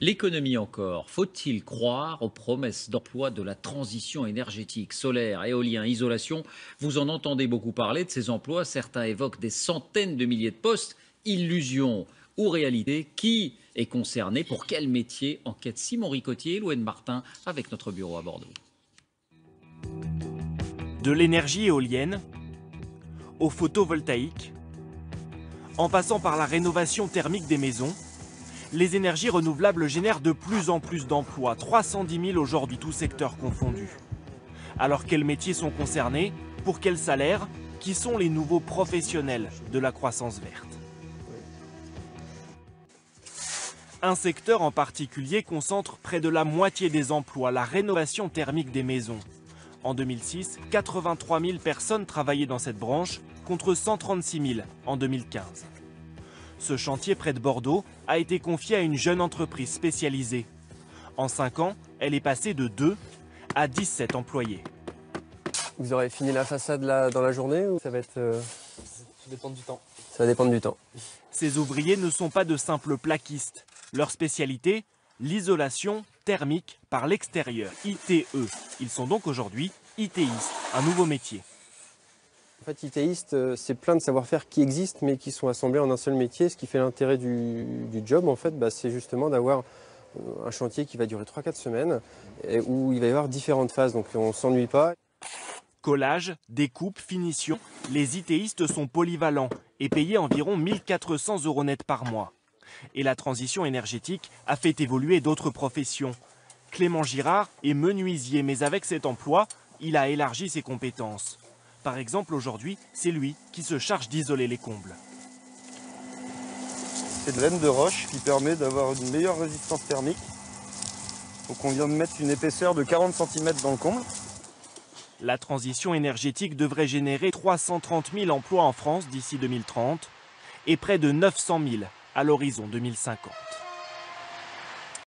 L'économie encore, faut-il croire aux promesses d'emploi de la transition énergétique, solaire, éolien, isolation? Vous en entendez beaucoup parler de ces emplois, certains évoquent des centaines de milliers de postes. Illusion ou réalité, qui est concerné? Pour quel métier? Enquête Simon Ricotier et Louane Martin avec notre bureau à Bordeaux. De l'énergie éolienne au photovoltaïque, en passant par la rénovation thermique des maisons, les énergies renouvelables génèrent de plus en plus d'emplois, 310 000 aujourd'hui, tous secteurs confondus. Alors quels métiers sont concernés? Pour quels salaires? Qui sont les nouveaux professionnels de la croissance verte? Un secteur en particulier concentre près de la moitié des emplois, la rénovation thermique des maisons. En 2006, 83 000 personnes travaillaient dans cette branche, contre 136 000 en 2015. Ce chantier près de Bordeaux a été confié à une jeune entreprise spécialisée. En 5 ans, elle est passée de 2 à 17 employés. Vous aurez fini la façade dans la journée ou ça va être... Ça dépend du temps. Ça va dépendre du temps. Ces ouvriers ne sont pas de simples plaquistes. Leur spécialité, l'isolation thermique par l'extérieur, ITE. Ils sont donc aujourd'hui ITistes, un nouveau métier. En fait, ITiste, c'est plein de savoir-faire qui existent mais qui sont assemblés en un seul métier. Ce qui fait l'intérêt du job, en fait, c'est justement d'avoir un chantier qui va durer 3-4 semaines et où il va y avoir différentes phases, donc on ne s'ennuie pas. Collage, découpe, finition, les ITistes sont polyvalents et payés environ 1 400 € net par mois. Et la transition énergétique a fait évoluer d'autres professions. Clément Girard est menuisier, mais avec cet emploi, il a élargi ses compétences. Par exemple, aujourd'hui, c'est lui qui se charge d'isoler les combles. C'est de laine de roche qui permet d'avoir une meilleure résistance thermique. Donc on vient de mettre une épaisseur de 40 cm dans le comble. La transition énergétique devrait générer 330 000 emplois en France d'ici 2030 et près de 900 000 à l'horizon 2050.